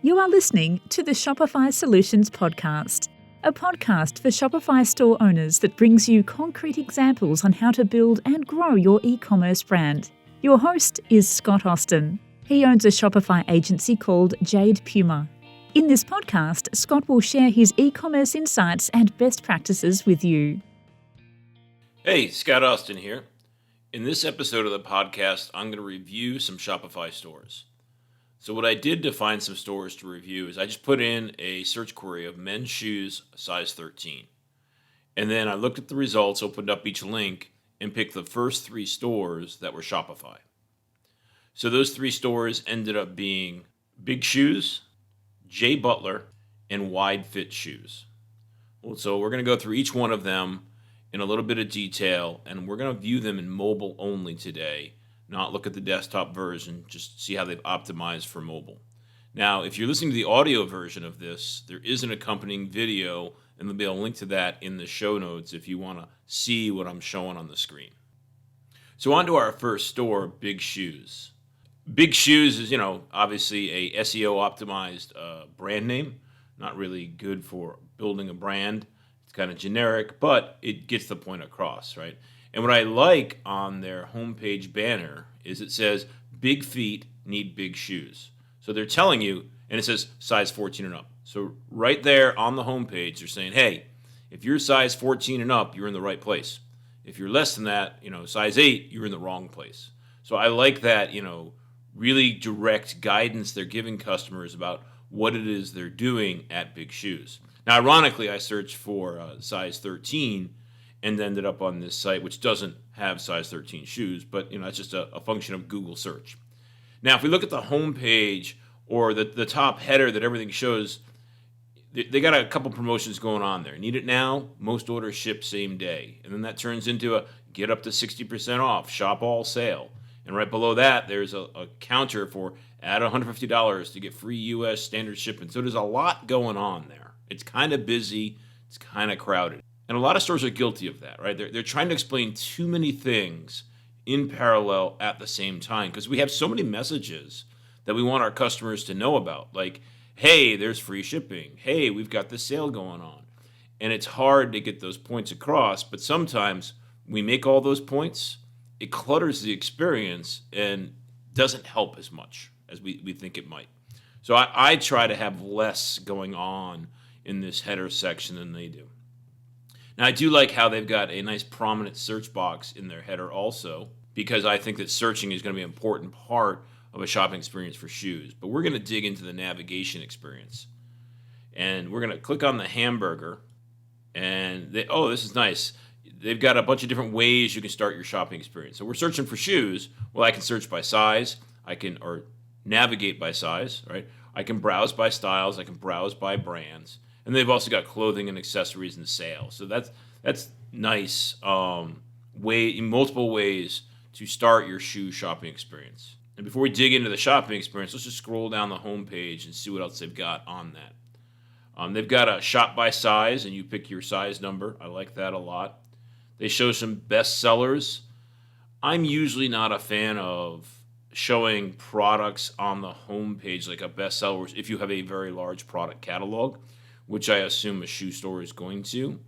You are listening to the Shopify Solutions Podcast, a podcast for Shopify store owners that brings you concrete examples on how to build and grow your e-commerce brand. Your host is Scott Austin. He owns a Shopify agency called Jade Puma. In this podcast, Scott will share his e-commerce insights and best practices with you. Hey, Scott Austin here. In this episode of the podcast, I'm going to review some Shopify stores. So what I did to find some stores to review is I just put in a search query of men's shoes size 13. And then I looked at the results, opened up each link, and picked the first 3 stores that were Shopify. So those 3 stores ended up being Big Shoes, J Butler, and Wide Fit Shoes. So we're going to go through each one of them in a little bit of detail, and we're going to view them in mobile only today, not look at the desktop version, just see how they've optimized for mobile. Now, if you're listening to the audio version of this, there is an accompanying video, and there'll be a link to that in the show notes if you want to see what I'm showing on the screen. So on to our first store, Big Shoes. Big Shoes is, obviously a SEO optimized brand name, not really good for building a brand. It's kind of generic, but it gets the point across, right? And what I like on their homepage banner is it says, big feet need big shoes. So they're telling you, and it says size 14 and up. So right there on the homepage, they're saying, hey, if you're size 14 and up, you're in the right place. If you're less than that, size 8, you're in the wrong place. So I like that, really direct guidance they're giving customers about what it is they're doing at Big Shoes. Now, ironically, I searched for size 13 and ended up on this site, which doesn't have size 13 shoes, but it's just a function of Google search. Now, if we look at the home page or the top header that everything shows, they got a couple promotions going on there. Need it now? Most orders ship same day. And then that turns into a get up to 60% off, shop all sale. And right below that, there's a counter for add $150 to get free U.S. standard shipping. So there's a lot going on there. It's kind of busy. It's kind of crowded. And a lot of stores are guilty of that, right? They're trying to explain too many things in parallel at the same time because we have so many messages that we want our customers to know about. Like, hey, there's free shipping. Hey, we've got this sale going on. And it's hard to get those points across, but sometimes we make all those points, it clutters the experience and doesn't help as much as we think it might. So I try to have less going on in this header section than they do. Now, I do like how they've got a nice prominent search box in their header also, because I think that searching is going to be an important part of a shopping experience for shoes. But we're going to dig into the navigation experience. And we're going to click on the hamburger. And this is nice. They've got a bunch of different ways you can start your shopping experience. So we're searching for shoes. Well, I can search by size. Or navigate by size, right? I can browse by styles. I can browse by brands. And they've also got clothing and accessories and sales. So that's nice. Multiple ways to start your shoe shopping experience. And before we dig into the shopping experience, let's just scroll down the home page and see what else they've got on that. They've got a shop by size, and you pick your size number. I like that a lot. They show some best sellers. I'm usually not a fan of showing products on the home page like a bestseller if you have a very large product catalog, which I assume a shoe store is going to,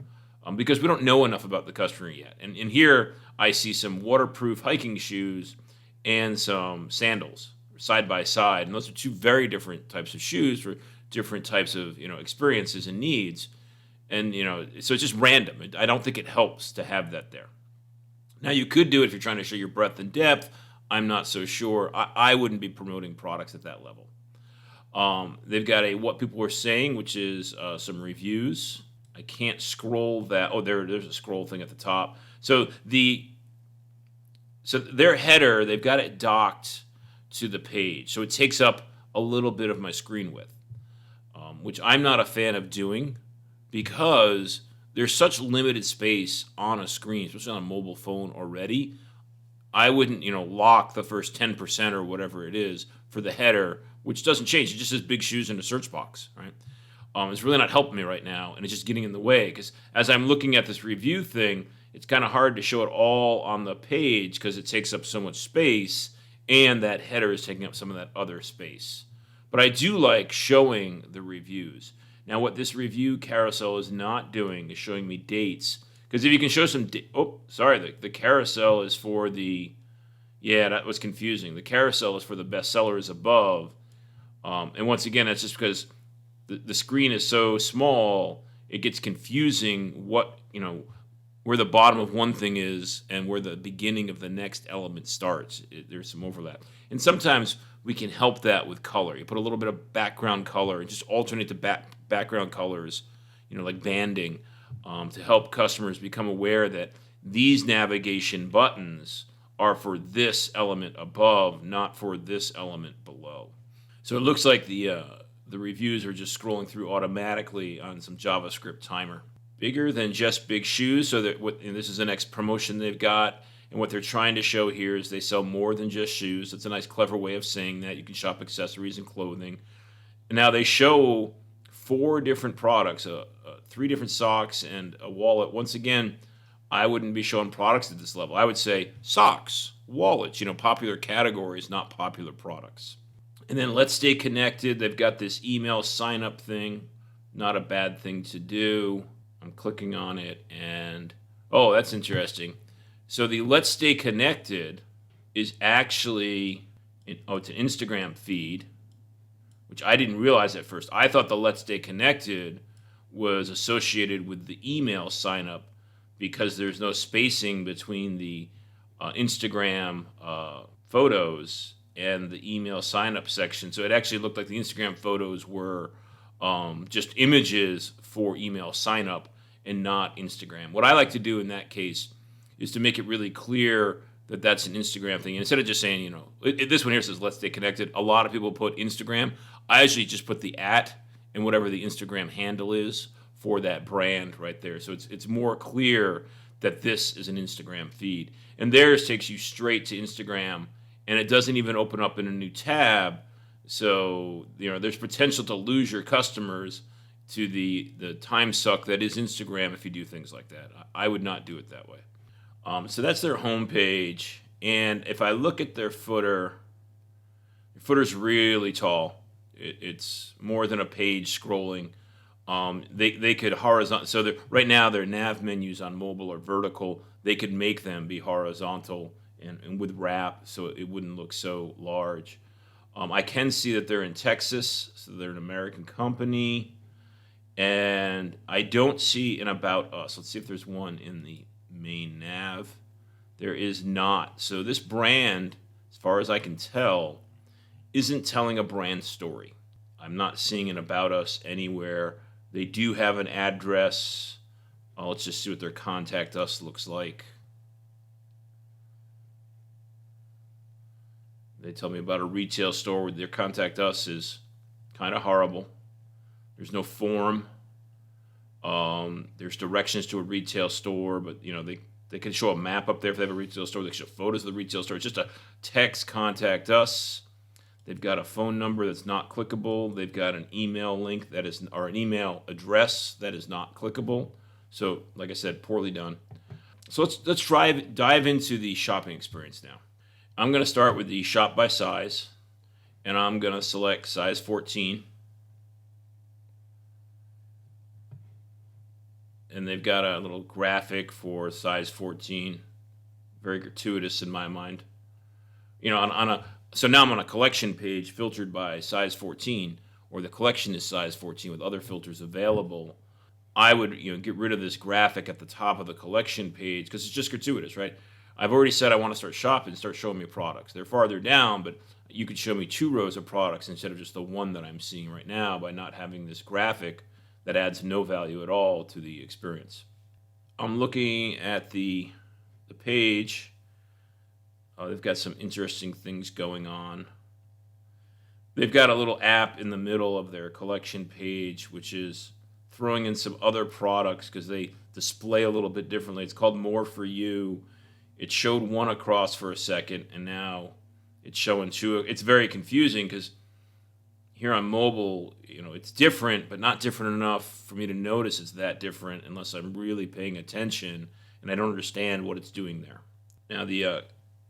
because we don't know enough about the customer yet. And in here, I see some waterproof hiking shoes and some sandals side by side. And those are 2 very different types of shoes for different types of experiences and needs. And so it's just random. I don't think it helps to have that there. Now, you could do it if you're trying to show your breadth and depth. I'm not so sure. I wouldn't be promoting products at that level. They've got a what people are saying, which is some reviews. I can't scroll that. Oh, there's a scroll thing at the top. So their header, they've got it docked to the page. So it takes up a little bit of my screen width, which I'm not a fan of doing because there's such limited space on a screen, especially on a mobile phone already. I wouldn't, lock the first 10% or whatever it is for the header, which doesn't change. It just says Big Shoes in the search box, right? It's really not helping me right now, and it's just getting in the way because as I'm looking at this review thing, it's kind of hard to show it all on the page because it takes up so much space, and that header is taking up some of that other space. But I do like showing the reviews. Now, what this review carousel is not doing is showing me dates. Because if you can show some, the carousel is for the, yeah, that was confusing. The carousel is for the bestsellers above. And once again, that's just because the screen is so small, it gets confusing where the bottom of one thing is and where the beginning of the next element starts. There's some overlap. And sometimes we can help that with color. You put a little bit of background color and just alternate the background colors, like banding, to help customers become aware that these navigation buttons are for this element above, not for this element below. So it looks like the reviews are just scrolling through automatically on some JavaScript timer. Bigger than just big shoes. So this is the next promotion they've got. And what they're trying to show here is they sell more than just shoes. It's a nice, clever way of saying that. You can shop accessories and clothing. And now they show 4 different products, 3 different socks and a wallet. Once again, I wouldn't be showing products at this level. I would say socks, wallets, popular categories, not popular products. And then let's stay connected. They've got this email sign-up thing. Not a bad thing to do. I'm clicking on it, and that's interesting. So the Let's Stay Connected is actually it's an Instagram feed, which I didn't realize at first. I thought the Let's Stay Connected was associated with the email sign-up because there's no spacing between the Instagram photos and the email sign-up section. So it actually looked like the Instagram photos were just images for email sign-up and not Instagram. What I like to do in that case is to make it really clear that that's an Instagram thing. And instead of just saying, this one here says Let's Stay Connected, a lot of people put Instagram. I usually just put the @ and whatever the Instagram handle is for that brand right there. So it's more clear that this is an Instagram feed. And theirs takes you straight to Instagram, and it doesn't even open up in a new tab. So, there's potential to lose your customers to the time suck that is Instagram if you do things like that. I would not do it that way. So that's their homepage. And if I look at their footer, the footer's really tall. It's more than a page scrolling. They could horizontal. So right now their nav menus on mobile are vertical. They could make them be horizontal and with wrap so it wouldn't look so large. I can see that they're in Texas, so they're an American company. And I don't see an About Us. Let's see if there's one in the main nav. There is not. So this brand, as far as I can tell, isn't telling a brand story. I'm not seeing an About Us anywhere. They do have an address. Let's just see what their Contact Us looks like. They tell me about a retail store where their Contact Us is kind of horrible. There's no form. There's directions to a retail store, but they can show a map up there if they have a retail store. They can show photos of the retail store. It's just a text Contact Us. They've got a phone number that's not clickable. They've got an email link or an email address that is not clickable. So, like I said, poorly done. So let's dive into the shopping experience now. I'm going to start with the shop by size, and I'm going to select size 14. And they've got a little graphic for size 14. Very gratuitous in my mind. So now I'm on a collection page filtered by size 14, or the collection is size 14 with other filters available. I would get rid of this graphic at the top of the collection page because it's just gratuitous, right? I've already said I want to start shopping, start showing me products. They're farther down, but you could show me 2 rows of products instead of just the one that I'm seeing right now by not having this graphic that adds no value at all to the experience. I'm looking at the page. They've got some interesting things going on. They've got a little app in the middle of their collection page, which is throwing in some other products because they display a little bit differently. It's called More For You. It showed one across for a second, and now it's showing 2. It's very confusing because here on mobile, it's different, but not different enough for me to notice it's that different unless I'm really paying attention and I don't understand what it's doing there. Now, the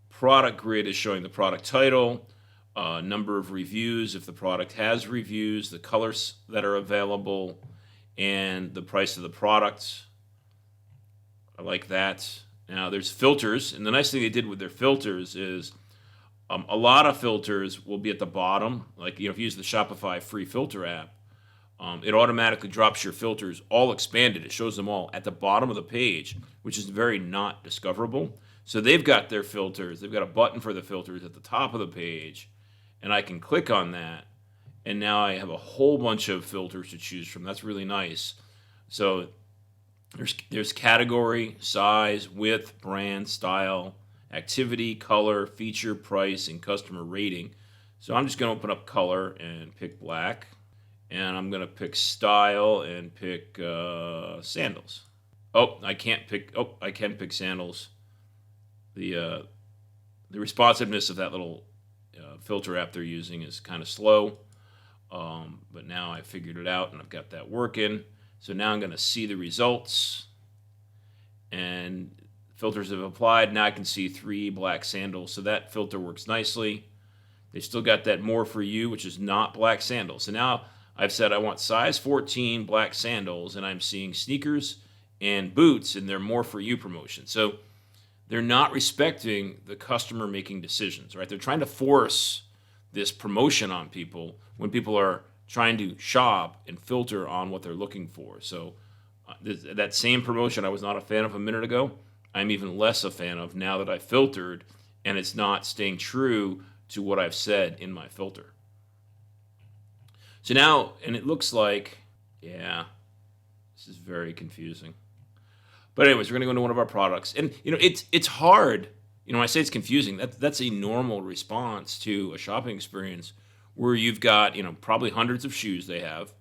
product grid is showing the product title. number of reviews, if the product has reviews, the colors that are available, and the price of the product. I like that. Now, there's filters, and the nice thing they did with their filters is a lot of filters will be at the bottom. Like, if you use the Shopify free filter app, it automatically drops your filters all expanded. It shows them all at the bottom of the page, which is very not discoverable. So they've got their filters. They've got a button for the filters at the top of the page, and I can click on that, and now I have a whole bunch of filters to choose from. That's really nice. So there's category, size, width, brand, style, activity, color, feature, price, and customer rating. So I'm just going to open up color and pick black. And I'm going to pick style and pick sandals. I can pick sandals. The responsiveness of that little filter app they're using is kind of slow. But now I figured it out and I've got that working. So now I'm going to see the results. And filters have applied. Now I can see 3 black sandals. So that filter works nicely. They still got that more for you, which is not black sandals. So now I've said I want size 14 black sandals, and I'm seeing sneakers and boots in their more for you promotion. So they're not respecting the customer making decisions, right? They're trying to force this promotion on people when people are trying to shop and filter on what they're looking for. So that same promotion I was not a fan of a minute ago, I'm even less a fan of now that I filtered, and it's not staying true to what I've said in my filter. So now, and it looks like, this is very confusing. But anyways, we're going to go into one of our products. And, it's hard. When I say it's confusing, that's a normal response to a shopping experience where you've got, probably hundreds of shoes they have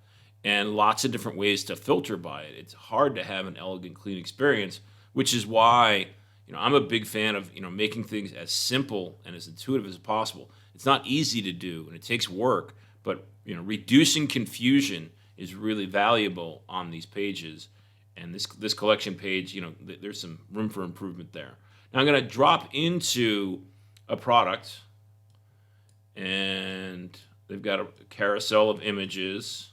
and lots of different ways to filter by it. It's hard to have an elegant, clean experience, which is why, I'm a big fan of, making things as simple and as intuitive as possible. It's not easy to do, and it takes work, but reducing confusion is really valuable on these pages. And this collection page, there's some room for improvement there. Now I'm going to drop into a product, and they've got a carousel of images.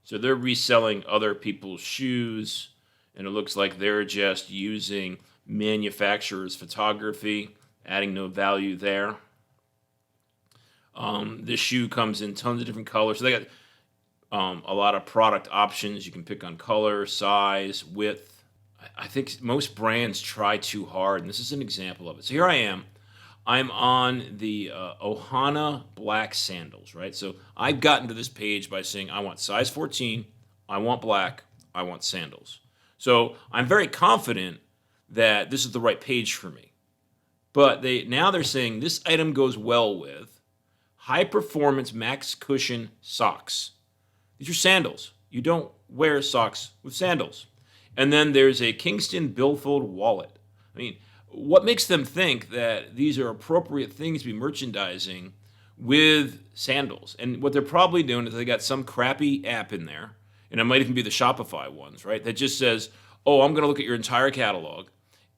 So they're reselling other people's shoes, and it looks like they're just using manufacturer's photography, adding no value there. This shoe comes in tons of different colors. So they got a lot of product options. You can pick on color, size, width. I think most brands try too hard, and this is an example of it. So here I am. I'm on the Ohana black sandals, right? So I've gotten to this page by saying I want size 14, I want black, I want sandals. So I'm very confident that this is the right page for me. But they're saying this item goes well with high performance max cushion socks. These are sandals. You don't wear socks with sandals. And then there's a Kingston billfold wallet. I mean, what makes them think that these are appropriate things to be merchandising with sandals? And what they're probably doing is they got some crappy app in there, and it might even be the Shopify ones, right? That just says, oh, I'm going to look at your entire catalog,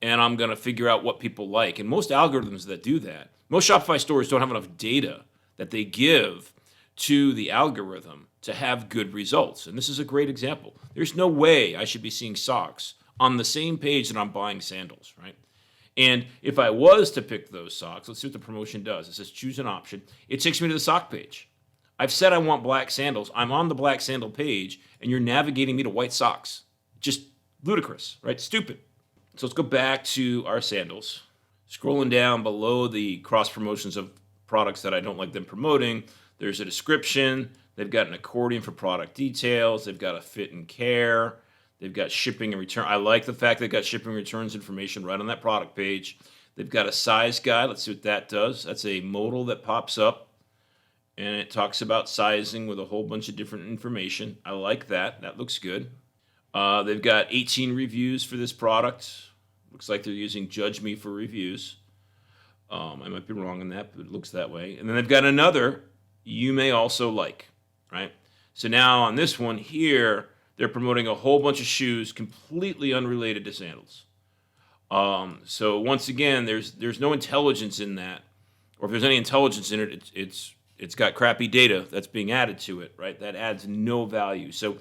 and I'm going to figure out what people like. And most algorithms that do that, most Shopify stores don't have enough data that they give to the algorithm to have good results. And this is a great example. There's no way I should be seeing socks on the same page that I'm buying sandals, right? And if I was to pick those socks, let's see what the promotion does. It says choose an option. It takes me to the sock page. I've said I want black sandals. I'm on the black sandal page, and you're navigating me to white socks. Just ludicrous, right? Stupid. So let's go back to our sandals. Scrolling down below the cross promotions of products that I don't like them promoting, there's a description. They've got an accordion for product details. They've got a fit and care. They've got shipping and return. I like the fact they've got shipping and returns information right on that product page. They've got a size guide. Let's see what that does. That's a modal that pops up, and it talks about sizing with a whole bunch of different information. I like that. That looks good. They've got 18 reviews for this product. Looks like they're using Judge Me for reviews. I might be wrong on that, but it looks that way. And then they've got another you may also like, right? So now on this one here, they're promoting a whole bunch of shoes completely unrelated to sandals. So once again, there's no intelligence in that, or if there's any intelligence in it, it's it's got crappy data that's being added to it, right? That adds no value. So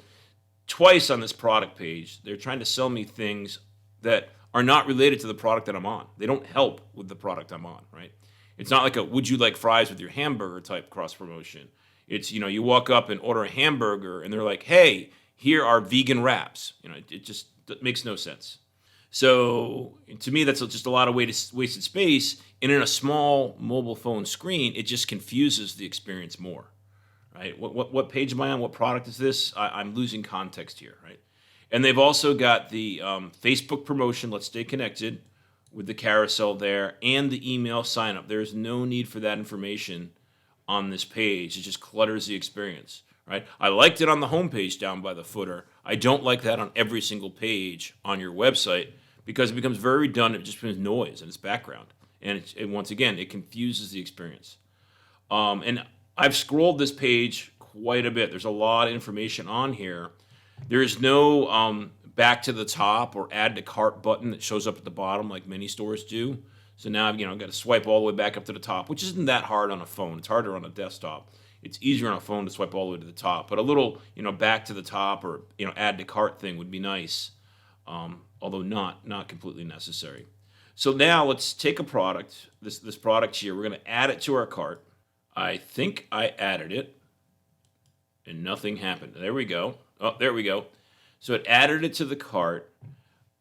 twice on this product page, they're trying to sell me things that are not related to the product that I'm on. They don't help with the product I'm on, right? It's not like a would you like fries with your hamburger type cross promotion. It's, you walk up and order a hamburger and they're like, hey, here are vegan wraps. It just makes no sense. So to me, that's just a lot of wasted space. And in a small mobile phone screen, it just confuses the experience more, right? What page am I on? What product is this? I'm losing context here, right? And they've also got the Facebook promotion, let's stay connected, with the carousel there, and the email sign up. There's no need for that information on this page. It just clutters the experience, right? I liked it on the homepage down by the footer. I don't like that on every single page on your website because it becomes very redundant. It just becomes noise in its background. And once again, it confuses the experience. And I've scrolled this page quite a bit. There's a lot of information on here. There's no back to the top or add to cart button that shows up at the bottom like many stores do. So now I've got to swipe all the way back up to the top, which isn't that hard on a phone. It's harder on a desktop. It's easier on a phone to swipe all the way to the top. But a little, back to the top or, add to cart thing would be nice, although not completely necessary. So now let's take a product, this product here. We're going to add it to our cart. I think I added it, and nothing happened. There we go. Oh, there we go. So it added it to the cart.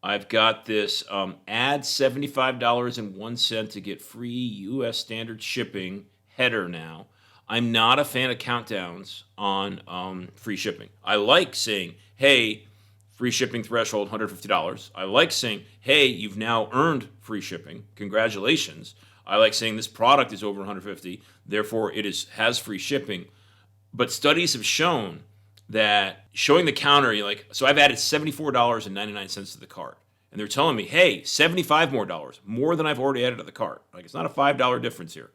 I've got this add $75.01 to get free U.S. standard shipping header now. I'm not a fan of countdowns on free shipping. I like saying, hey, free shipping threshold, $150. I like saying, hey, you've now earned free shipping. Congratulations. I like saying this product is over $150, therefore it has free shipping. But studies have shown that showing the counter, so I've added $74.99 to the cart. And they're telling me, hey, $75 more than I've already added to the cart. It's not a $5 difference here.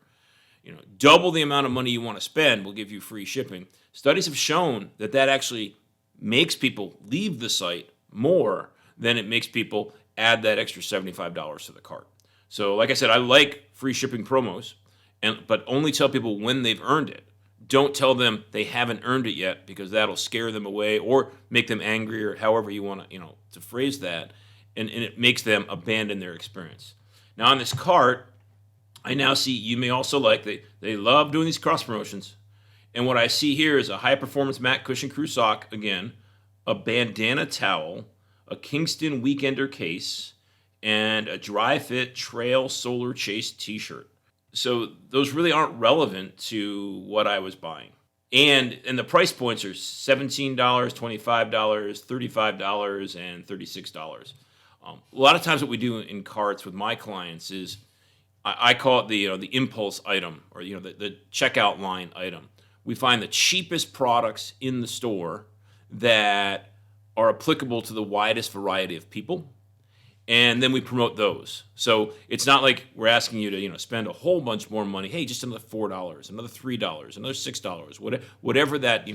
Double the amount of money you want to spend will give you free shipping. Studies have shown that actually makes people leave the site more than it makes people add that extra $75 to the cart. So like I said, I like free shipping promos, but only tell people when they've earned it. Don't tell them they haven't earned it yet because that'll scare them away or make them angry or however you want to phrase that, and it makes them abandon their experience. Now on this cart, I now see you may also like, they love doing these cross promotions. And what I see here is a high-performance mat cushion crew sock, again, a bandana towel, a Kingston Weekender case, and a Dry Fit Trail Solar Chase t-shirt. So those really aren't relevant to what I was buying. And the price points are $17, $25, $35, and $36. A lot of times what we do in carts with my clients is I call it the impulse item or the checkout line item. We find the cheapest products in the store that are applicable to the widest variety of people, and then we promote those. So it's not like we're asking you to spend a whole bunch more money. Hey, just another $4, another $3, another $6, whatever that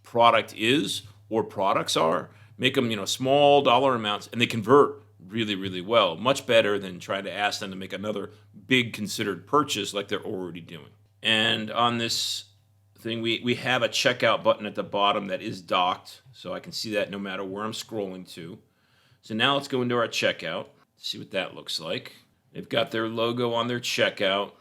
product is or products are. Make them small dollar amounts, and they convert really, really well. Much better than trying to ask them to make another big considered purchase like they're already doing. And on this thing, we have a checkout button at the bottom that is docked, so I can see that no matter where I'm scrolling to. So now let's go into our checkout, see what that looks like. They've got their logo on their checkout.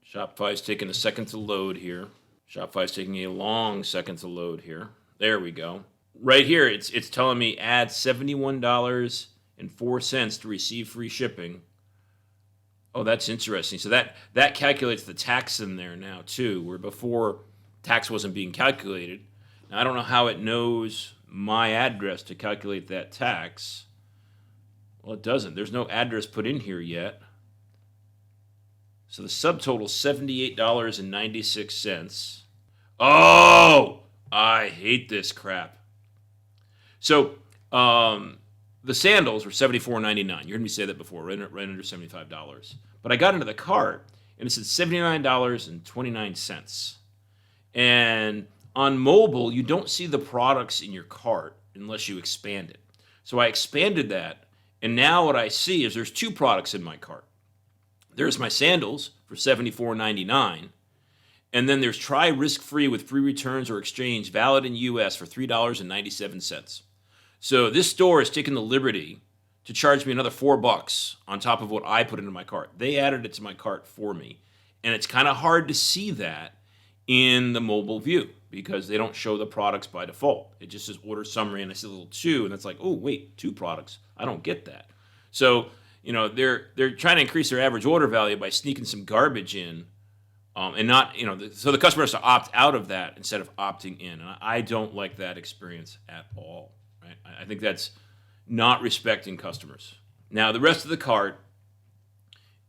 Shopify's taking a second to load here. Shopify's taking a long second to load here. There we go. Right here, it's telling me add $71.04 to receive free shipping. Oh, that's interesting. So that calculates the tax in there now too, where before tax wasn't being calculated. Now, I don't know how it knows my address to calculate that tax. Well, it doesn't. There's no address put in here yet. So the subtotal is $78.96. Oh, I hate this crap. So the sandals were $74.99. You heard me say that before, right under $75. But I got into the cart, and it said $79.29. And on mobile, you don't see the products in your cart unless you expand it. So I expanded that, and now what I see is there's two products in my cart. There's my sandals for $74.99, And then there's try risk-free with free returns or exchange, valid in US for $3.97. So this store has taken the liberty to charge me another $4 on top of what I put into my cart. They added it to my cart for me. And it's kind of hard to see that in the mobile view because they don't show the products by default. It just says order summary and I see a little 2 and it's like, oh, wait, 2 products. I don't get that. So, they're trying to increase their average order value by sneaking some garbage in and not, so the customer has to opt out of that instead of opting in. And I don't like that experience at all. Right? I think that's not respecting customers. Now, the rest of the cart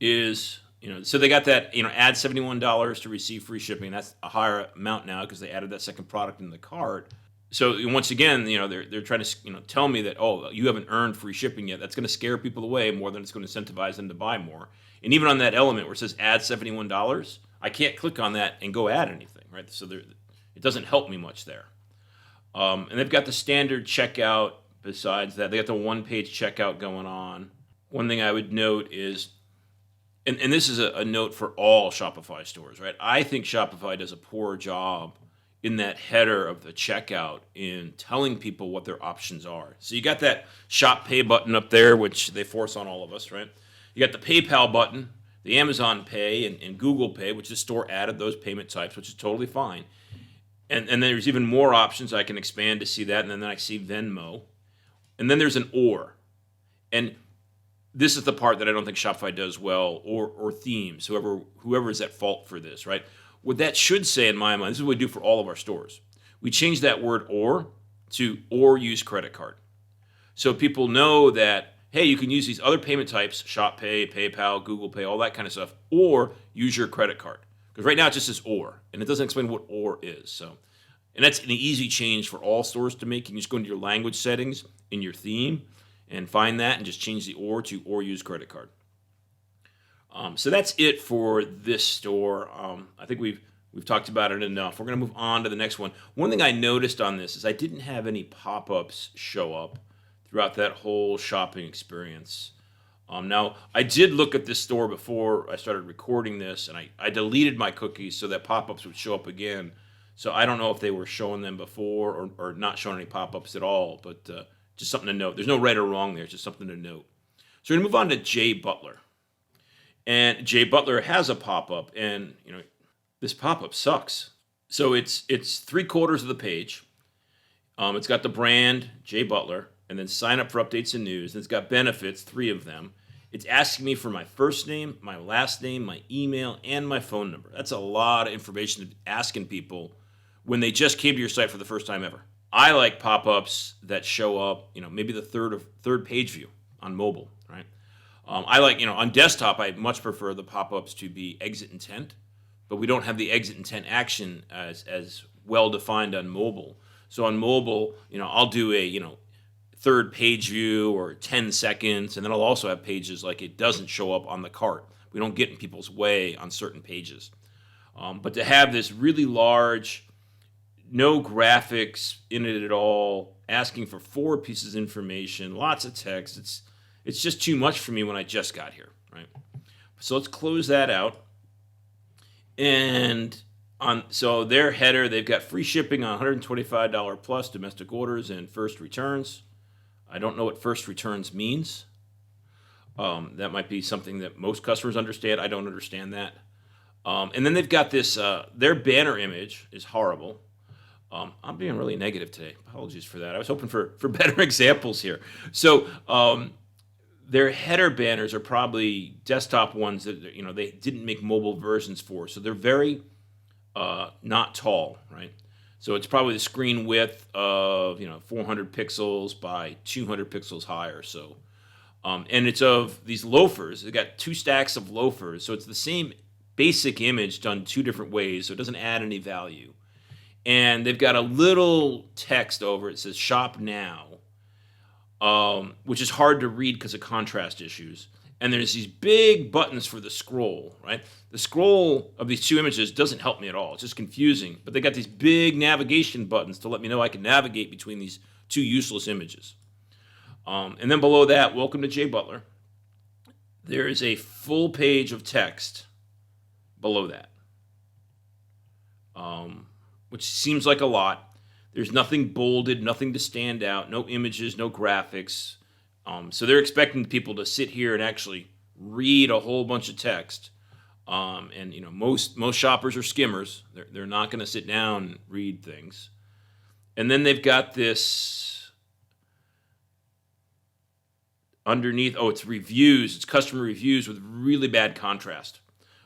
is, so they got that, add $71 to receive free shipping. That's a higher amount now because they added that second product in the cart. So once again, they're trying to, tell me that, oh, you haven't earned free shipping yet. That's going to scare people away more than it's going to incentivize them to buy more. And even on that element where it says add $71, I can't click on that and go add anything, right? So it doesn't help me much there. And they've got the standard checkout. Besides that, they got the one-page checkout going on. One thing I would note is, and this is a note for all Shopify stores, right? I think Shopify does a poor job in that header of the checkout in telling people what their options are. So you got that Shop Pay button up there, which they force on all of us, right? You got the PayPal button, the Amazon Pay, and Google Pay, which the store added those payment types, which is totally fine. And then there's even more options. I can expand to see that, and then I see Venmo. And then there's an or. And this is the part that I don't think Shopify does well, or themes, whoever is at fault for this, right? What that should say in my mind, this is what we do for all of our stores. We change that word or to or use credit card. So people know that, hey, you can use these other payment types, Shop Pay, PayPal, Google Pay, all that kind of stuff, or use your credit card. Because right now it just says or, and it doesn't explain what or is. So, and that's an easy change for all stores to make. You can just go into your language settings in your theme and find that and just change the or to or use credit card. So that's it for this store. I think we've talked about it enough. We're going to move on to the next one. One thing I noticed on this is I didn't have any pop-ups show up throughout that whole shopping experience. Now, I did look at this store before I started recording this, and I deleted my cookies so that pop-ups would show up again. So I don't know if they were showing them before or not showing any pop-ups at all, but just something to note. There's no right or wrong there. It's just something to note. So we're going to move on to J. Butler. And J. Butler has a pop-up, and this pop-up sucks. So it's 3/4 of the page. It's got the brand, J. Butler, and then sign up for updates and news. And it's got benefits, 3 of them. It's asking me for my first name, my last name, my email, and my phone number. That's a lot of information asking people when they just came to your site for the first time ever. I like pop-ups that show up, maybe the third page view on mobile, right? I like, on desktop, I much prefer the pop-ups to be exit intent, but we don't have the exit intent action as well defined on mobile. So on mobile, I'll do a, third page view or 10 seconds, and then I'll also have pages like it doesn't show up on the cart. We don't get in people's way on certain pages. But to have this really large, no graphics in it at all, asking for 4 pieces of information, lots of text, it's just too much for me when I just got here, right? So let's close that out. And so their header, they've got free shipping on $125 plus domestic orders and first returns. I don't know what first returns means. That might be something that most customers understand. I don't understand that. And then they've got this, their banner image is horrible. I'm being really negative today. Apologies for that. I was hoping for better examples here. So their header banners are probably desktop ones that they didn't make mobile versions for. So they're very not tall, right? So it's probably the screen width of 400 pixels by 200 pixels high or so. And it's of these loafers. They got 2 stacks of loafers. So it's the same basic image done 2 different ways. So it doesn't add any value. And they've got a little text over it. It says shop now, which is hard to read because of contrast issues. And there's these big buttons for the scroll, right? The scroll of these 2 images doesn't help me at all. It's just confusing. But they got these big navigation buttons to let me know I can navigate between these 2 useless images. And then below that, welcome to J. Butler. There is a full page of text below that. which seems like a lot. There's nothing bolded, nothing to stand out, no images, no graphics. So they're expecting people to sit here and actually read a whole bunch of text. And most shoppers are skimmers. They're not going to sit down and read things. And then they've got this underneath. Oh, it's reviews. It's customer reviews with really bad contrast.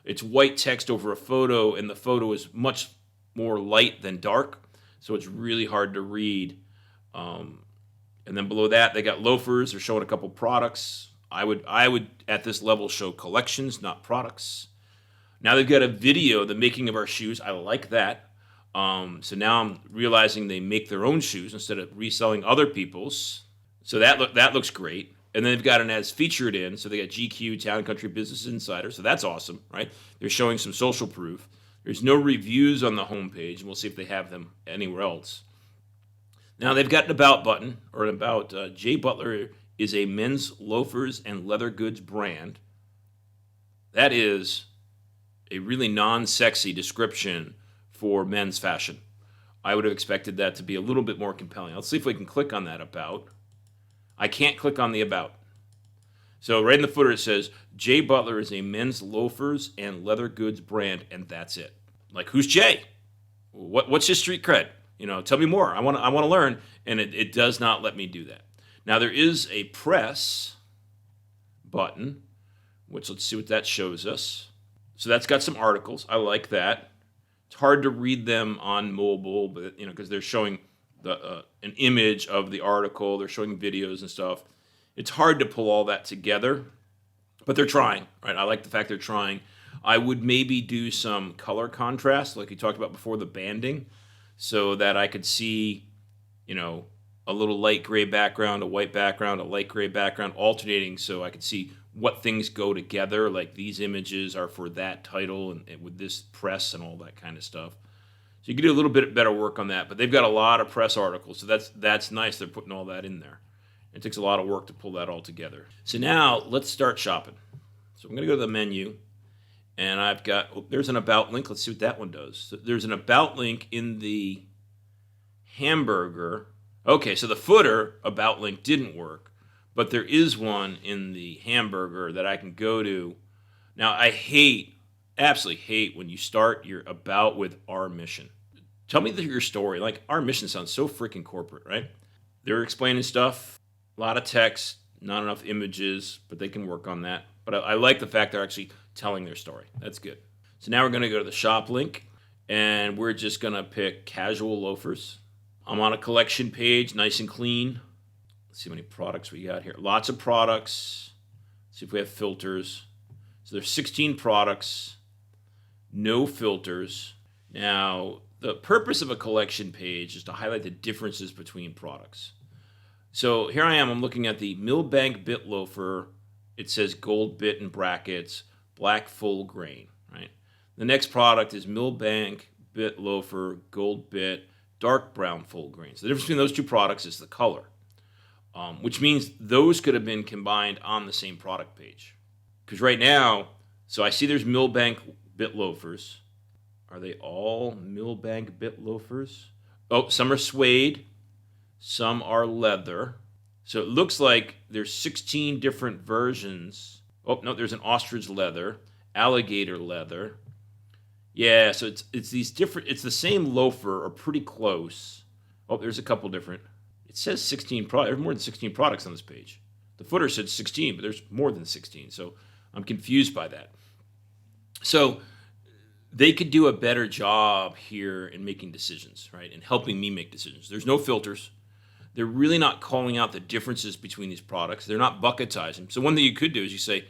It's white text over a photo, and the photo is much more light than dark, so it's really hard to read. And then below that, they got loafers. They're showing a couple products. I would at this level show collections, not products. Now they've got a video, the making of our shoes. I like that. So now I'm realizing they make their own shoes instead of reselling other people's. So that looks great. And then they've got an as featured in. So they got GQ, Town Country Business Insider. So that's awesome, right? They're showing some social proof. There's no reviews on the homepage, and we'll see if they have them anywhere else. Now they've got an about button, or an about. J. Butler is a men's loafers and leather goods brand. That is a really non-sexy description for men's fashion. I would have expected that to be a little bit more compelling. Let's see if we can click on that about. I can't click on the about. So right in the footer it says, J. Butler is a men's loafers and leather goods brand, and that's it. Like, who's Jay? What's his street cred? Tell me more. I want to learn, and it does not let me do that. Now there is a press button, which let's see what that shows us. So that's got some articles. I like that. It's hard to read them on mobile, but because they're showing an image of the article, they're showing videos and stuff. It's hard to pull all that together, but they're trying, right? I like the fact they're trying. I would maybe do some color contrast, like we talked about before, the banding, so that I could see, a little light gray background, a white background, a light gray background, alternating, so I could see what things go together, like these images are for that title and with this press and all that kind of stuff. So you can do a little bit better work on that, but they've got a lot of press articles, so that's nice. They're putting all that in there. It takes a lot of work to pull that all together. So now let's start shopping. So I'm going to go to the menu, and I've got, there's an about link. Let's see what that one does. So there's an about link in the hamburger. Okay, so the footer about link didn't work, but there is one in the hamburger that I can go to. Now, I absolutely hate when you start your about with our mission. Tell me your story. Like, our mission sounds so freaking corporate, right? They're explaining stuff, a lot of text, not enough images, but they can work on that. But I like the fact they're actually telling their story. That's good. So now we're going to go to the shop link, and we're just going to pick casual loafers. I'm on a collection page, nice and clean. Let's see how many products we got here. Lots of products. Let's see if we have filters. So there's 16 products, no filters. Now, the purpose of a collection page is to highlight the differences between products. So here I am, I'm looking at the Millbank Bit Loafer. It says gold bit in brackets, black full grain, right? The next product is Millbank Bit Loafer, gold bit, dark brown full grain. So the difference between those two products is the color, which means those could have been combined on the same product page. Because right now, so I see there's Millbank Bit Loafers. Are they all Millbank Bit Loafers? Oh, some are suede, some are leather. So it looks like there's 16 different versions. Oh, no, there's an ostrich leather, alligator leather. Yeah, so it's these different, it's the same loafer or pretty close. Oh, there's a couple different. It says 16 products. There's more than 16 products on this page. The footer said 16, but there's more than 16. So I'm confused by that. So they could do a better job here in making decisions, right? And helping me make decisions. There's no filters. They're really not calling out the differences between these products. They're not bucketizing. So one thing you could do is you say,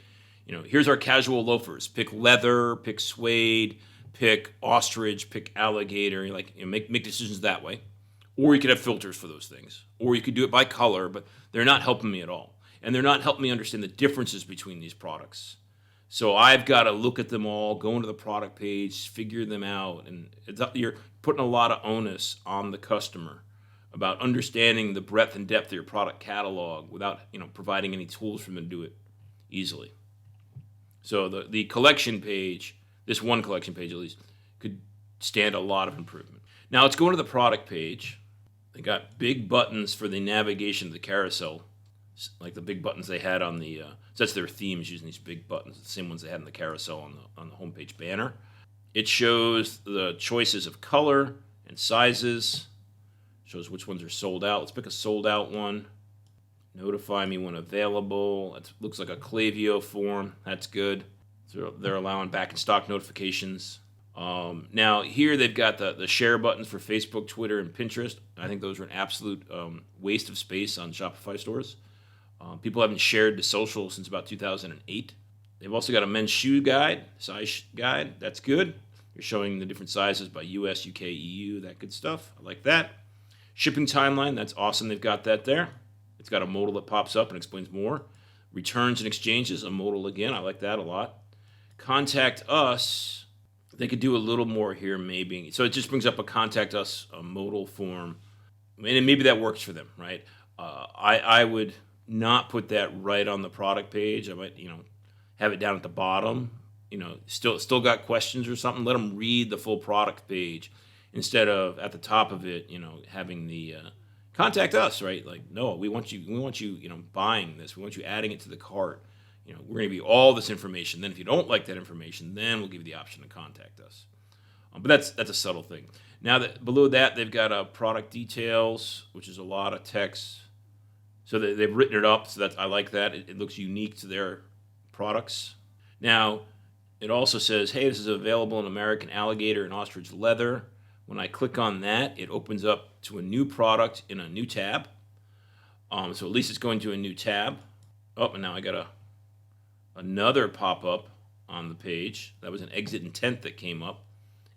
here's our casual loafers. Pick leather, pick suede, pick ostrich, pick alligator. Make decisions that way. Or you could have filters for those things. Or you could do it by color, but they're not helping me at all. And they're not helping me understand the differences between these products. So I've got to look at them all, go into the product page, figure them out. And you're putting a lot of onus on the customer about understanding the breadth and depth of your product catalog without providing any tools for them to do it easily. So the collection page, this one collection page at least, could stand a lot of improvement. Now let's go into the product page. They got big buttons for the navigation of the carousel, like the big buttons they had on the. So that's their themes, using these big buttons, the same ones they had in the carousel on the homepage banner. It shows the choices of color and sizes. Shows which ones are sold out. Let's pick a sold out one. Notify me when available. It looks like a Klaviyo form. That's good. So they're allowing back in stock notifications. Now here they've got the share buttons for Facebook, Twitter, and Pinterest. I think those are an absolute waste of space on Shopify stores. People haven't shared to social since about 2008. They've also got a men's shoe guide, size guide. That's good. You're showing the different sizes by US, UK, EU, that good stuff. I like that. Shipping timeline, that's awesome. They've got that there. It's got a modal that pops up and explains more. Returns and exchanges, a modal again. I like that a lot. Contact us. They could do a little more here, maybe. So it just brings up a contact us, a modal form. And maybe that works for them, right? I would not put that right on the product page. I might, have it down at the bottom. Still got questions or something. Let them read the full product page instead of at the top of it, having the contact us, right? Like, no, we want you, buying this. We want you adding it to the cart. We're going to give you all this information. Then if you don't like that information, then we'll give you the option to contact us. But that's a subtle thing. Now that below that, they've got product details, which is a lot of text. So they've written it up. So I like that. It looks unique to their products. Now, it also says, hey, this is available in American alligator and ostrich leather. When I click on that, it opens up to a new product in a new tab. So at least it's going to a new tab. Oh, and now I got another pop-up on the page. That was an exit intent that came up,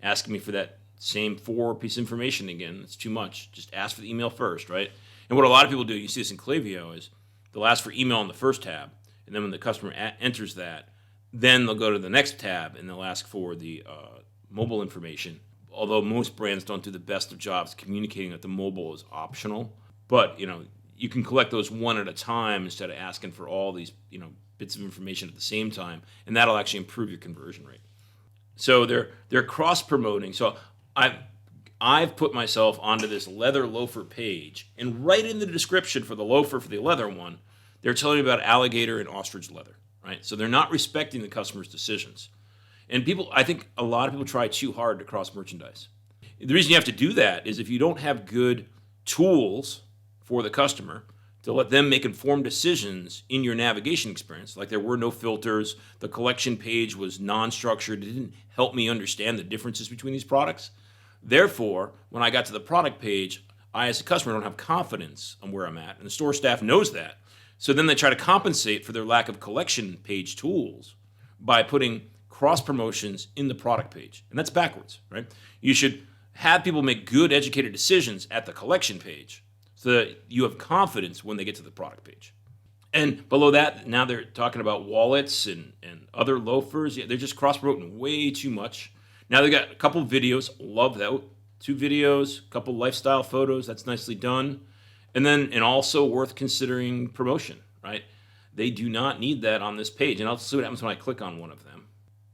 asking me for that same 4-piece information again. It's too much. Just ask for the email first, right? And what a lot of people do, you see this in Klaviyo, is they'll ask for email in the first tab, and then when the customer enters that, then they'll go to the next tab and they'll ask for the mobile information. Although most brands don't do the best of jobs communicating that the mobile is optional. But, you can collect those one at a time instead of asking for all these, bits of information at the same time, and that'll actually improve your conversion rate. So they're cross-promoting. So I've put myself onto this leather loafer page, and right in the description for the loafer for the leather one, they're telling you about alligator and ostrich leather, right? So they're not respecting the customer's decisions. And I think a lot of people try too hard to cross-merchandise. The reason you have to do that is if you don't have good tools for the customer to let them make informed decisions in your navigation experience, like there were no filters, the collection page was non-structured, it didn't help me understand the differences between these products. Therefore, when I got to the product page, I, as a customer, don't have confidence on where I'm at, and the store staff knows that. So then they try to compensate for their lack of collection page tools by putting cross-promotions in the product page. And that's backwards, right? You should have people make good, educated decisions at the collection page so that you have confidence when they get to the product page. And below that, now they're talking about wallets and other loafers. Yeah, they're just cross-promoting way too much. Now they got a couple of videos. Love that. 2 videos, a couple lifestyle photos. That's nicely done. And also worth considering promotion, right? They do not need that on this page. And I'll see what happens when I click on one of them.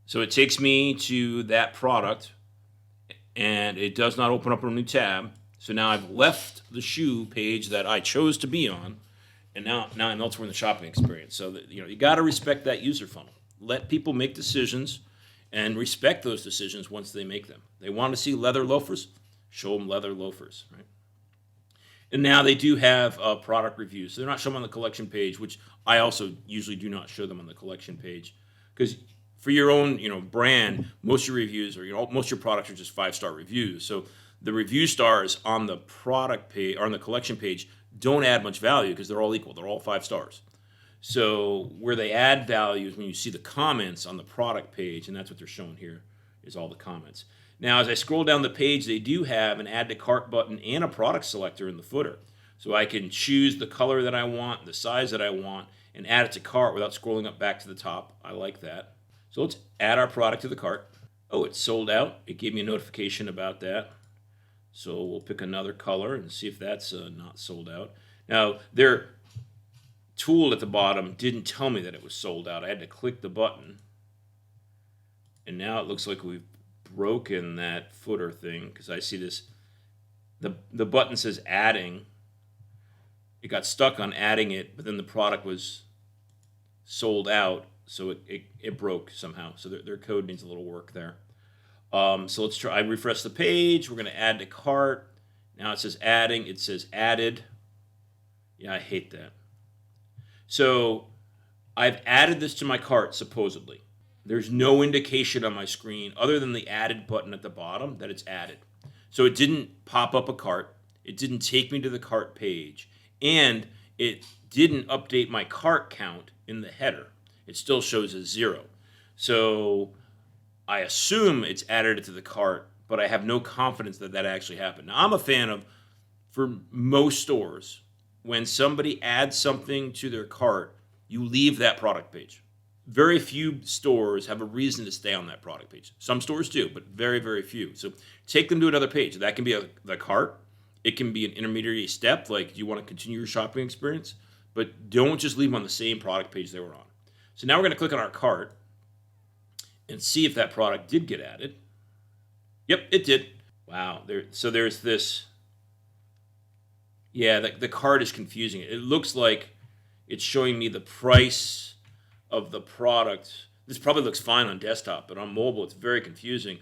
So it takes me to that product, and it does not open up a new tab. So now I've left the shoe page that I chose to be on, and now I'm elsewhere in the shopping experience. So that, you got to respect that user funnel. Let people make decisions, and respect those decisions once they make them. They want to see leather loafers, show them leather loafers, right? And now they do have product reviews. So they're not showing them on the collection page, which I also usually do not show them on the collection page, because for your own, brand, most of your reviews or most of your products are just 5-star reviews. So the review stars on the product page or on the collection page don't add much value because they're all equal. They're all 5 stars. So where they add value is when you see the comments on the product page, and that's what they're showing here is all the comments. Now, as I scroll down the page, they do have an add to cart button and a product selector in the footer. So I can choose the color that I want, the size that I want, and add it to cart without scrolling up back to the top. I like that. So let's add our product to the cart. Oh, it's sold out. It gave me a notification about that. So we'll pick another color and see if that's not sold out. Now, their tool at the bottom didn't tell me that it was sold out. I had to click the button. And now it looks like we've broken, that footer thing, because I see this. The button says adding. It got stuck on adding it, but then the product was sold out, so it broke somehow. So their code needs a little work there. So let's try. I refresh the page. We're going to add to cart. Now it says adding. It says added. Yeah, I hate that. So I've added this to my cart, supposedly. There's no indication on my screen other than the added button at the bottom that it's added. So it didn't pop up a cart. It didn't take me to the cart page. And it didn't update my cart count in the header. It still shows as 0. So I assume it's added it to the cart, but I have no confidence that that actually happened. Now, I'm a fan of, for most stores, when somebody adds something to their cart, you leave that product page. Very few stores have a reason to stay on that product page. Some stores do, but very, very few. So take them to another page. That can be the cart. It can be an intermediary step, like do you want to continue your shopping experience? But don't just leave them on the same product page they were on. So now we're going to click on our cart and see if that product did get added. Yep, it did. Wow. So there's this. Yeah, the cart is confusing. It looks like it's showing me the price of the product. This probably looks fine on desktop, but on mobile, it's very confusing.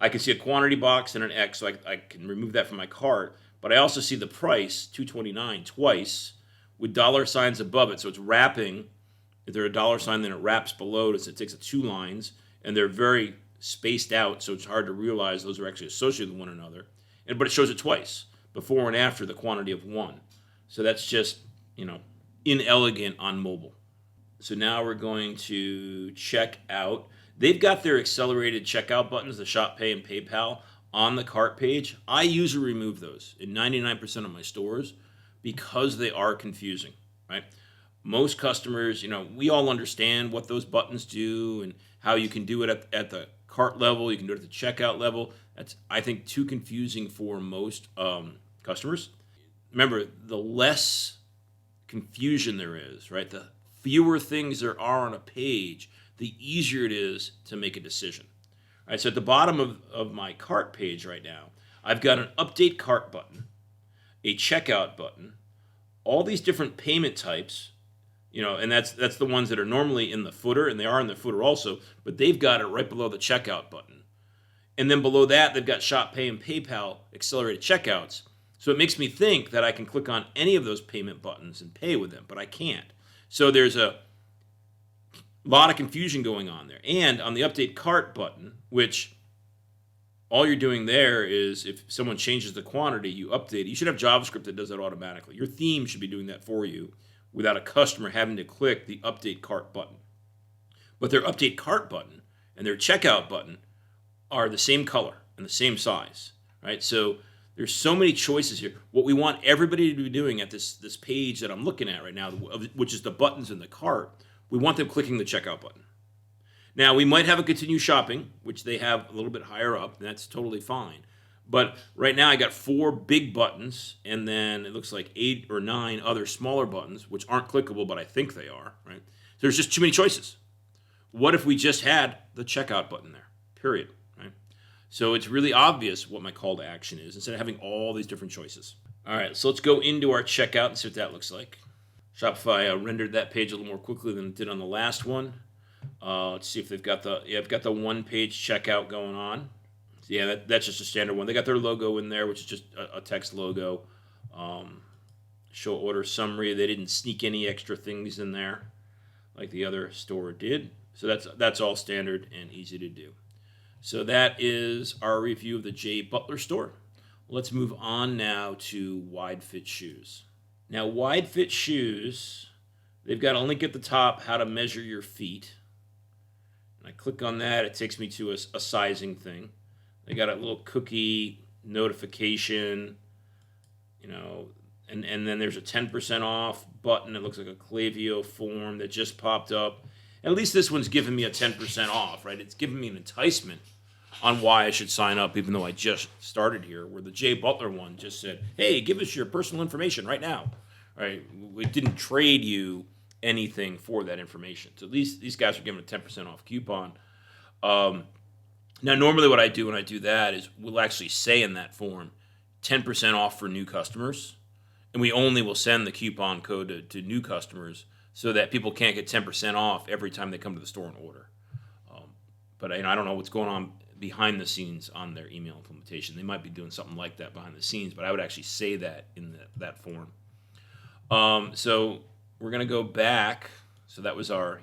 I can see a quantity box and an X, so I can remove that from my cart. But I also see the price, $2.29, twice, with dollar signs above it. So it's wrapping. If they're a dollar sign, then it wraps below it. So it takes 2 lines, and they're very spaced out, so it's hard to realize those are actually associated with one another. But it shows it twice, before and after the quantity of 1. So that's just, inelegant on mobile. So now we're going to check out. They've got their accelerated checkout buttons, the Shop Pay and PayPal, on the cart page. I usually remove those in 99% of my stores because they are confusing, right? Most customers, we all understand what those buttons do and how you can do it at the cart level. You can do it at the checkout level. That's, I think, too confusing for most customers. Remember, the less confusion there is, right? The fewer things there are on a page, the easier it is to make a decision. All right, so at the bottom of my cart page right now, I've got an update cart button, a checkout button, all these different payment types, and that's the ones that are normally in the footer, and they are in the footer also, but they've got it right below the checkout button. And then below that, they've got Shop Pay and PayPal accelerated checkouts. So it makes me think that I can click on any of those payment buttons and pay with them, but I can't. So there's a lot of confusion going on there. And on the update cart button, which all you're doing there is if someone changes the quantity, you update it. You should have JavaScript that does that automatically. Your theme should be doing that for you without a customer having to click the update cart button. But their update cart button and their checkout button are the same color and the same size, right? So there's so many choices here. What we want everybody to be doing at this page that I'm looking at right now, which is the buttons in the cart, we want them clicking the checkout button. Now, we might have a continue shopping, which they have a little bit higher up, and that's totally fine. But right now I got 4 big buttons, and then it looks like 8 or 9 other smaller buttons, which aren't clickable, but I think they are, right? There's just too many choices. What if we just had the checkout button there, period, right? So it's really obvious what my call to action is instead of having all these different choices. All right, so let's go into our checkout and see what that looks like. Shopify rendered that page a little more quickly than it did on the last one. Let's see if they've got I've got the one-page checkout going on. So yeah, that's just a standard one. They got their logo in there, which is just a text logo. Show order summary. They didn't sneak any extra things in there like the other store did. So that's all standard and easy to do. So that is our review of the J. Butler store. Let's move on now to wide fit shoes. Now, wide fit shoes, they've got a link at the top, how to measure your feet. And I click on that, it takes me to a sizing thing. They got a little cookie notification, and then there's a 10% off button. It looks like a Klaviyo form that just popped up. At least this one's giving me a 10% off, right? It's giving me an enticement on why I should sign up, even though I just started here, where the J. Butler one just said, hey, give us your personal information right now. Right? It didn't trade you anything for that information. So these guys are giving a 10% off coupon. Now, normally what I do when I do that is we'll actually say in that form, 10% off for new customers. And we only will send the coupon code to new customers so that people can't get 10% off every time they come to the store and order. But I don't know what's going on behind the scenes on their email implementation. They might be doing something like that behind the scenes, but I would actually say that in that form. So we're going to go back. So that was our,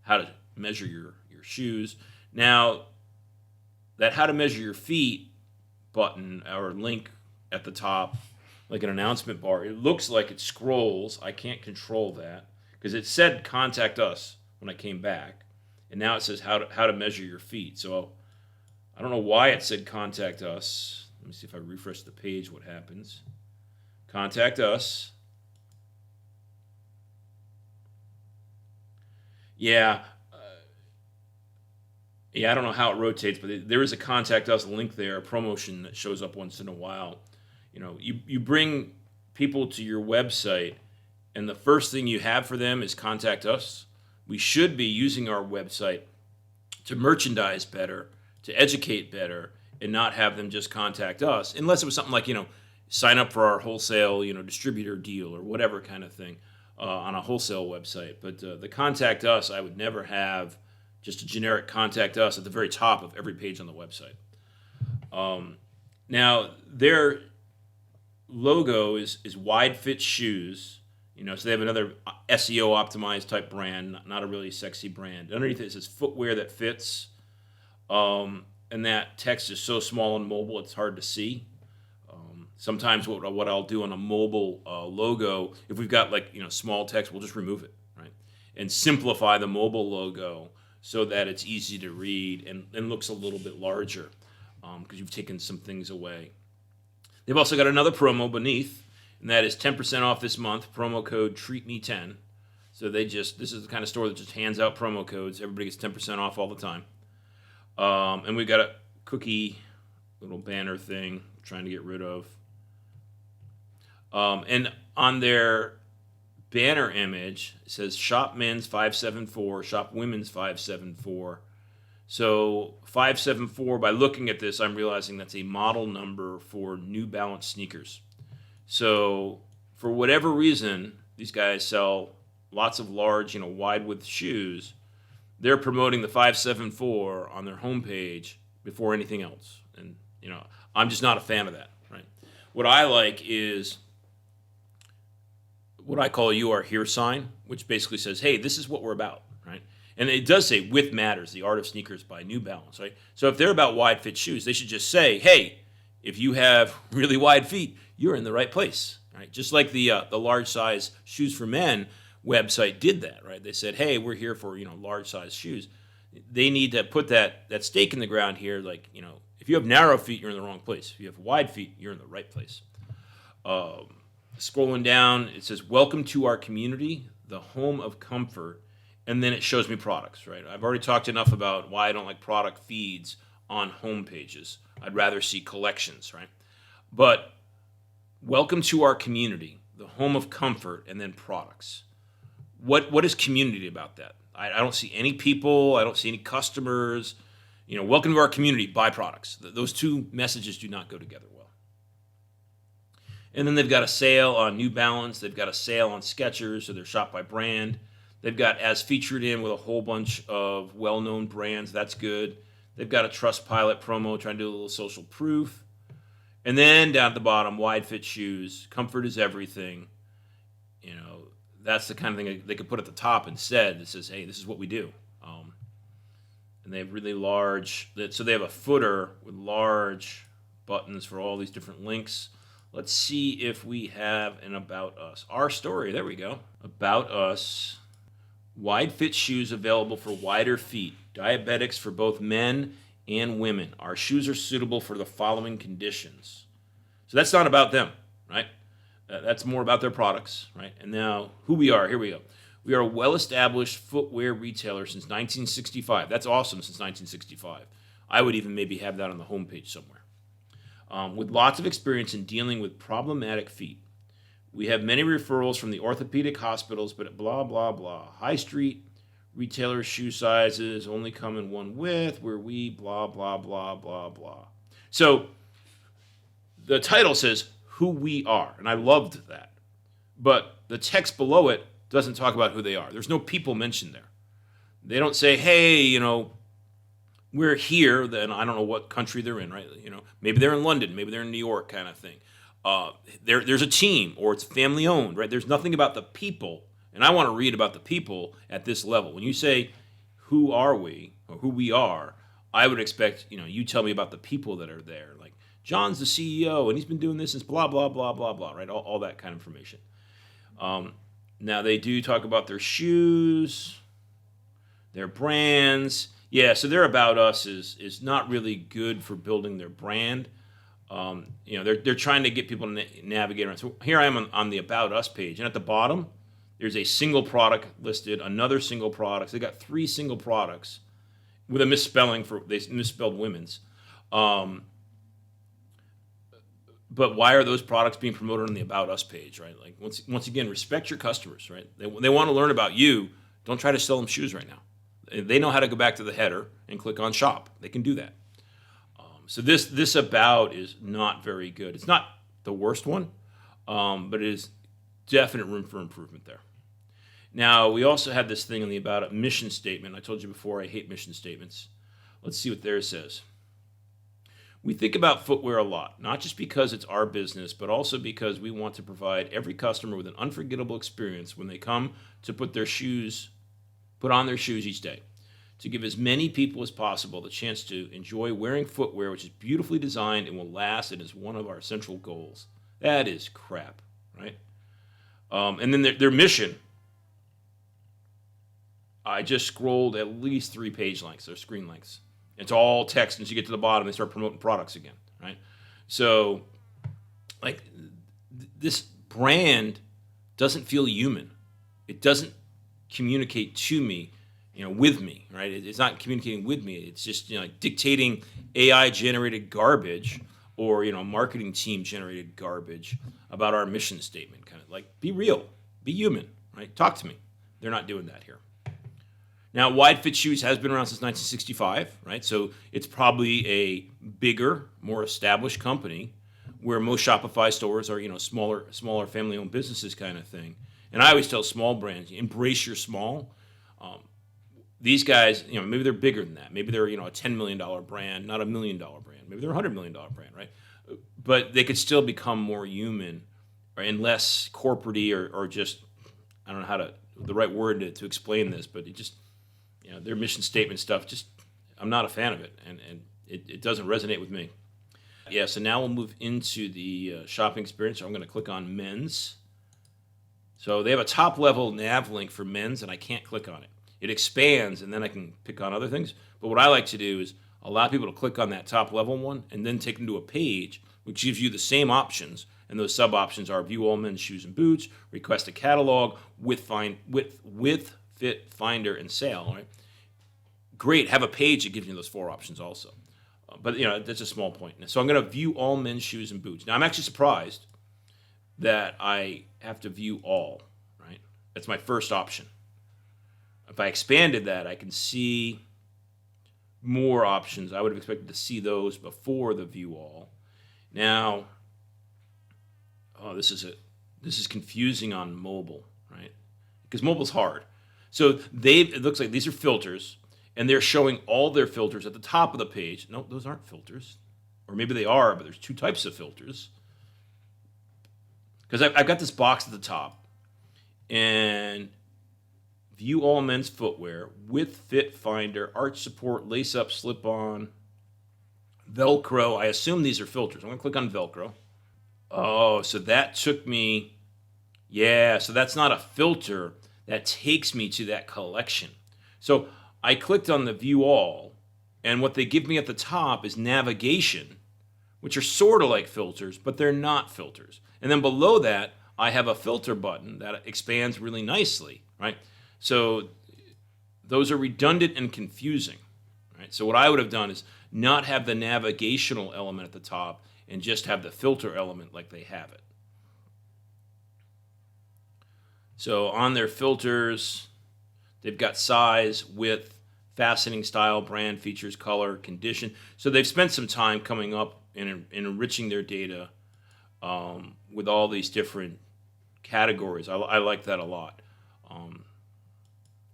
how to measure your shoes. Now, that how to measure your feet button or link at the top, like an announcement bar, it looks like it scrolls. I can't control that because it said contact us when I came back. And now it says how to measure your feet. So I don't know why it said contact us. Let me see if I refresh the page what happens. Contact us. Yeah, I don't know how it rotates, but there is a contact us link there, a promotion that shows up once in a while. You bring people to your website, and the first thing you have for them is contact us. We should be using our website to merchandise better, to educate better, and not have them just contact us, unless it was something like, sign up for our wholesale, distributor deal or whatever kind of thing on a wholesale website. But the contact us, I would never have just a generic contact us at the very top of every page on the website. Now, their logo is wide fit shoes. So they have another SEO optimized type brand, not a really sexy brand. Underneath it says footwear that fits. And that text is so small on mobile, it's hard to see. Sometimes what I'll do on a mobile logo, if we've got small text, we'll just remove it, right? And simplify the mobile logo so that it's easy to read and looks a little bit larger because you've taken some things away. They've also got another promo beneath, and that is 10% off this month, promo code TREATME10. So this is the kind of store that just hands out promo codes. Everybody gets 10% off all the time. And we've got a cookie little banner thing I'm trying to get rid of. And on their banner image, it says Shop Men's 574, Shop Women's 574. So 574, by looking at this, I'm realizing that's a model number for New Balance sneakers. So for whatever reason, these guys sell lots of large, wide width shoes. They're promoting the 574 on their homepage before anything else. And, I'm just not a fan of that, right? What I like is what I call a "You Are Here" sign, which basically says, hey, this is what we're about, right? And it does say "Width Matters, the Art of Sneakers" by New Balance, right? So if they're about wide fit shoes, they should just say, hey, if you have really wide feet, you're in the right place, right? Just like the large size Shoes for Men website did that, right? They said, hey, we're here for, large size shoes. They need to put that stake in the ground here, like, if you have narrow feet, you're in the wrong place. If you have wide feet, you're in the right place. Scrolling down, it says, welcome to our community, the home of comfort. And then it shows me products, right? I've already talked enough about why I don't like product feeds on home pages. I'd rather see collections, right? But welcome to our community, the home of comfort, and then products. What is community about that? I don't see any people. I don't see any customers. Welcome to our community, buy products. Those two messages do not go together well. And then they've got a sale on New Balance. They've got a sale on Skechers, so they're shop by brand. They've got as featured in with a whole bunch of well-known brands. That's good. They've got a Trustpilot promo trying to do a little social proof. And then down at the bottom, wide fit shoes. Comfort is everything. That's the kind of thing they could put at the top instead that says, hey, this is what we do. And they have really large, so they have a footer with large buttons for all these different links. Let's see if we have an About Us. Our story, there we go. About Us. Wide fit shoes available for wider feet. Diabetics for both men and women. Our shoes are suitable for the following conditions. So that's not about them, right? That's more about their products, right? And now who we are, here we go. We are a well-established footwear retailer since 1965. That's awesome, since 1965. I would even maybe have that on the homepage somewhere. With lots of experience in dealing with problematic feet. We have many referrals from the orthopedic hospitals, but blah, blah, blah. High street retailer shoe sizes only come in one width, where we blah, blah, blah, blah, blah. So the title says who we are, and I loved that. But the text below it doesn't talk about who they are. There's no people mentioned there. They don't say, hey, we're here. Then I don't know what country they're in, right? Maybe they're in London, maybe they're in New York, kind of thing. There's a team, or it's family owned, right? There's nothing about the people, and I want to read about the people at this level. When you say, who are we, or who we are, I would expect, you tell me about the people that are there. Like, John's the CEO, and he's been doing this since blah, blah, blah, blah, blah, right? All that kind of information. Now, they do talk about their shoes, their brands. Yeah, so their About Us is not really good for building their brand. They're trying to get people to navigate around. So here I am on the About Us page, and at the bottom, there's a single product listed, another single product. So they got 3 single products with a misspelling they misspelled women's. But why are those products being promoted on the About Us page, right? Like, once again, respect your customers, right? They want to learn about you. Don't try to sell them shoes right now. They know how to go back to the header and click on shop. They can do that. So this About is not very good. It's not the worst one, but it is definite room for improvement there. Now, we also have this thing on the About It mission statement. I told you before I hate mission statements. Let's see what theirs says. We think about footwear a lot, not just because it's our business, but also because we want to provide every customer with an unforgettable experience when they come to put on their shoes each day. To give as many people as possible the chance to enjoy wearing footwear which is beautifully designed and will last, and is one of our central goals. That is crap, right? And then their mission, I just scrolled at least 3 page lengths or screen lengths. It's all text, and as you get to the bottom, they start promoting products again, right? So, like, this brand doesn't feel human. It doesn't communicate to me, with me, right? It's not communicating with me. It's just, like dictating AI-generated garbage or, marketing team-generated garbage about our mission statement. Kind of like, be real, be human, right? Talk to me. They're not doing that here. Now, Wide Fit Shoes has been around since 1965, right? So it's probably a bigger, more established company, where most Shopify stores are, smaller family-owned businesses kind of thing. And I always tell small brands, embrace your small. These guys, maybe they're bigger than that. Maybe they're, a $10 million brand, not a $1 million brand. Maybe they're a $100 million brand, right? But they could still become more human and less corporate-y or just, I don't know the right word to explain this, but it just, their mission statement stuff, just, I'm not a fan of it, and it doesn't resonate with me. Yeah, so now we'll move into the shopping experience. So I'm going to click on men's. So they have a top-level nav link for men's, and I can't click on it. It expands, and then I can pick on other things. But what I like to do is allow people to click on that top-level one and then take them to a page which gives you the same options, and those sub-options are view all men's shoes and boots, request a catalog, with fit, finder, and sale, right? Great, have a page that gives you those 4 options also. But, that's a small point. So I'm going to view all men's shoes and boots. Now, I'm actually surprised that I have to view all, right? That's my first option. If I expanded that, I can see more options. I would have expected to see those before the view all. Now, this is confusing on mobile, right? Because mobile's hard. So it looks like these are filters, and they're showing all their filters at the top of the page. No, those aren't filters. Or maybe they are, but there's 2 types of filters. Because I've got this box at the top, and view all men's footwear with fit finder, arch support, lace up, slip on, Velcro. I assume these are filters. I'm going to click on Velcro. Oh, so that took me, so that's not a filter. That takes me to that collection. So I clicked on the view all, and what they give me at the top is navigation, which are sort of like filters, but they're not filters. And then below that, I have a filter button that expands really nicely, right? So those are redundant and confusing, right? So what I would have done is not have the navigational element at the top and just have the filter element like they have it. So on their filters, They've got size, width, fastening style, brand, features, color, condition. So they've spent some time coming up and enriching their data with all these different categories. I like that a lot.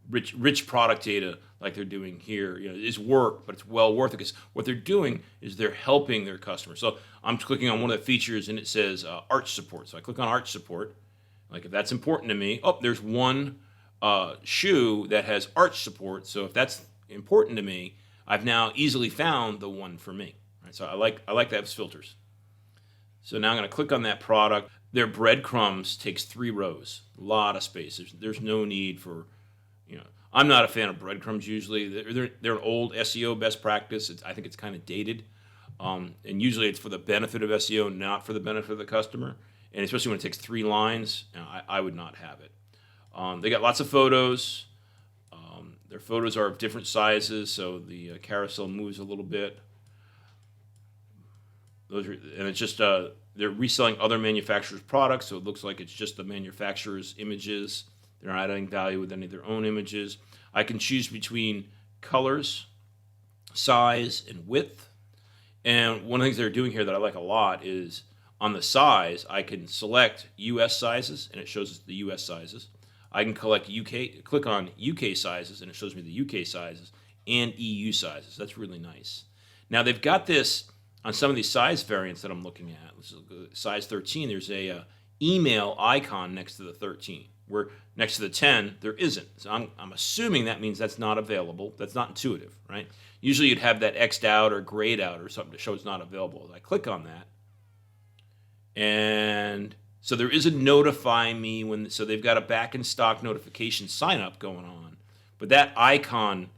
Rich product data like they're doing here, is work, but it's well worth it because what they're doing is they're helping their customers. So I'm clicking on one of the features and it says arch support. So I click on arch support. Like if that's important to me, there's one shoe that has arch support. So if that's important to me, I've now easily found the one for me. Right? So I like those filters. So now I'm going to click on that product. Their breadcrumbs takes 3 rows, a lot of space. There's no need for, I'm not a fan of breadcrumbs usually. They're an old SEO best practice. I think it's kind of dated. And usually it's for the benefit of SEO, not for the benefit of the customer. And especially when it takes 3 lines, I would not have it. They got lots of photos. Their photos are of different sizes, so the carousel moves a little bit. It's just they're reselling other manufacturers' products, so it looks like it's just the manufacturer's images. They're not adding value with any of their own images. I can choose between colors, size, and width. And one of the things they're doing here that I like a lot is on the size, I can select US sizes, and it shows us the US sizes. I can click on UK sizes, and it shows me the UK sizes and EU sizes. That's really nice. Now, they've got this on some of these size variants that I'm looking at. This is size 13, there's a email icon next to the 13, where next to the 10, there isn't. So I'm assuming that means that's not available. That's not intuitive, right? Usually you'd have that X'd out or grayed out or something to show it's not available. I click on that, and so there is a notify me so they've got a back in stock notification sign up going on, but that icon,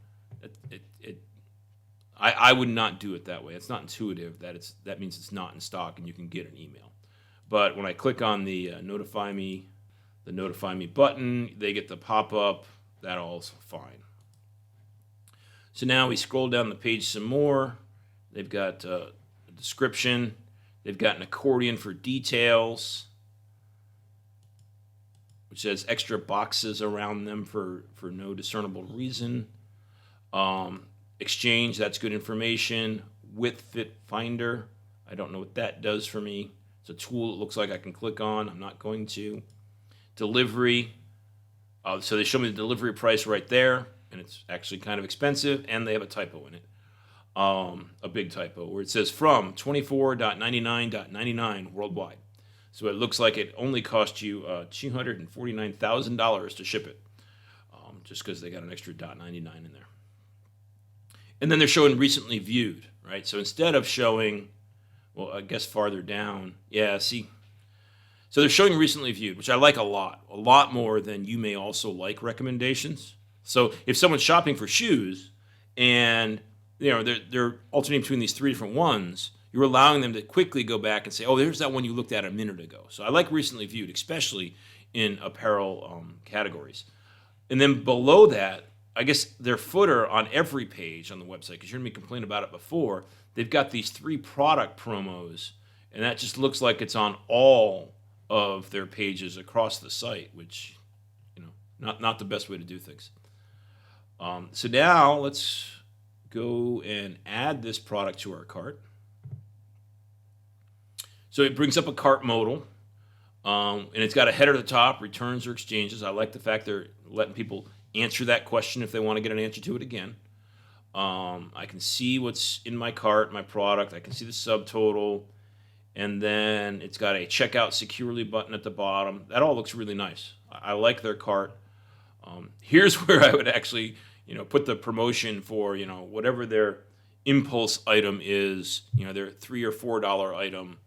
I would not do it that way. It's not intuitive. That means it's not in stock and you can get an email. But when I click on the notify me button, they get the pop up. That all's fine. So now we scroll down the page some more. They've got a description. They've got an accordion for details, which has extra boxes around them for no discernible reason. Exchange, that's good information. Width fit finder, I don't know what that does for me. It's a tool it looks like I can click on. I'm not going to. Delivery, so they show me the delivery price right there, and it's actually kind of expensive, and they have a typo in it. A big typo where it says from $24.99.99 worldwide. So it looks like it only cost you $249,000 to ship it, just because they got an extra .99 in there. And then they're showing recently viewed, right? So instead of showing, well, I guess farther down, see. So they're showing recently viewed, which I like a lot more than you may also like recommendations. So if someone's shopping for shoes and they're alternating between these 3 different ones, you're allowing them to quickly go back and say, oh, there's that one you looked at a minute ago. So I like recently viewed, especially in apparel categories. And then below that, I guess their footer on every page on the website, because you heard me complain about it before, they've got these 3 product promos, and that just looks like it's on all of their pages across the site, which, not the best way to do things. So now let's go and add this product to our cart. So it brings up a cart modal, and it's got a header at the top, returns or exchanges. I like the fact they're letting people answer that question if they want to get an answer to it again. I can see what's in my cart, my product. I can see the subtotal. And then it's got a checkout securely button at the bottom. That all looks really nice. I like their cart. Here's where I would actually, put the promotion for, whatever their impulse item is, their $3 or $4 item,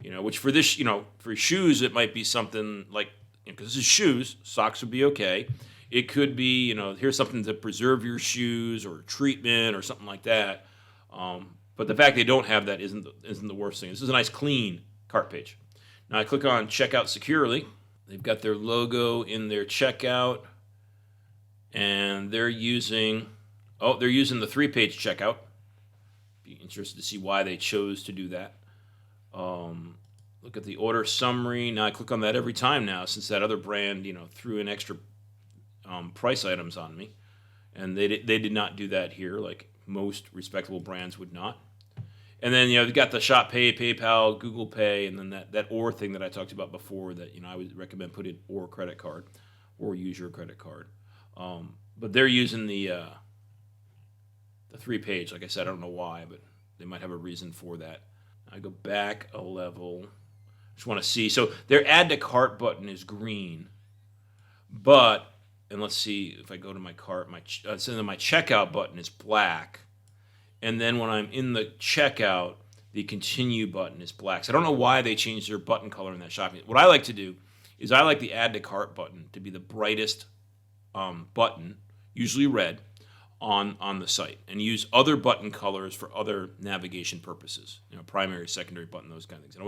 which for this, for shoes, it might be something like, because this is shoes, socks would be okay. It could be, here's something to preserve your shoes or treatment or something like that. But the fact they don't have that isn't the worst thing. This is a nice, clean cart page. Now I click on Checkout Securely. They've got their logo in their checkout, and they're using the 3-page checkout. Be interested to see why they chose to do that. Look at the order summary. Now I click on that every time now, since that other brand, threw in extra price items on me. And they did not do that here, like most respectable brands would not. And then, you've got the Shop Pay, PayPal, Google Pay, and then that or thing that I talked about before that, I would recommend put in or credit card or use your credit card. But they're using the 3-page. Like I said, I don't know why, but they might have a reason for that. I go back a level. Just want to see. So their add to cart button is green, and let's see if I go to my cart, my checkout button is black. And then when I'm in the checkout, the continue button is black. So I don't know why they changed their button color in that shopping. What I like to do is I like the add to cart button to be the brightest button, usually red, on the site, and use other button colors for other navigation purposes. Primary, secondary button, those kind of things. And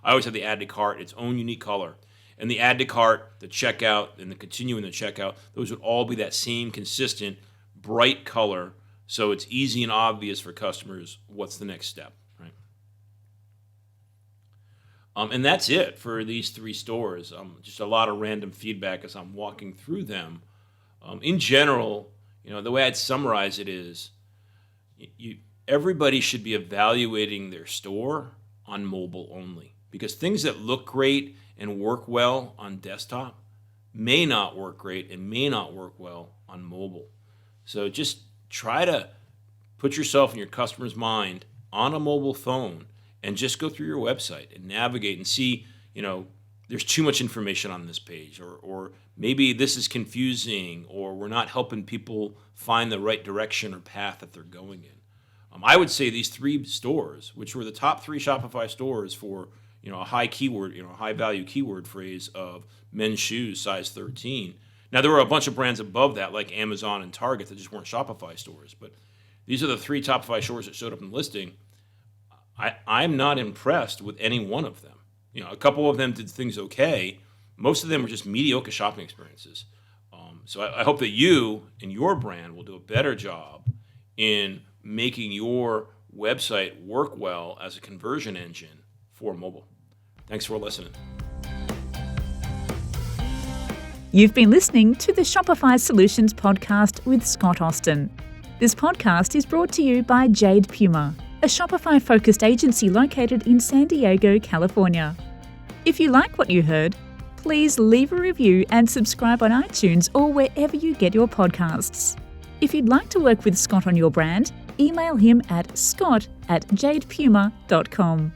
I always have the add to cart its own unique color. And the add to cart, the checkout, and the continue in the checkout, those would all be that same consistent bright color. So it's easy and obvious for customers what's the next step, right? And that's it for these 3 stores. Just a lot of random feedback as I'm walking through them. In general, the way I'd summarize it is everybody should be evaluating their store on mobile only, because things that look great and work well on desktop may not work great and may not work well on mobile. So just try to put yourself in your customer's mind on a mobile phone and just go through your website and navigate and see, there's too much information on this page, or maybe this is confusing, or we're not helping people find the right direction or path that they're going in. I would say these 3 stores, which were the top 3 Shopify stores for, a high keyword, high value keyword phrase of men's shoes, size 13. Now, there were a bunch of brands above that, like Amazon and Target, that just weren't Shopify stores. But these are the 3 Shopify stores that showed up in the listing. I'm not impressed with any one of them. A couple of them did things okay. Most of them were just mediocre shopping experiences. So I hope that you and your brand will do a better job in making your website work well as a conversion engine for mobile. Thanks for listening. You've been listening to the Shopify Solutions podcast with Scott Austin. This podcast is brought to you by Jade Puma, a Shopify-focused agency located in San Diego, California. If you like what you heard, please leave a review and subscribe on iTunes or wherever you get your podcasts. If you'd like to work with Scott on your brand, email him at scott@jadepuma.com.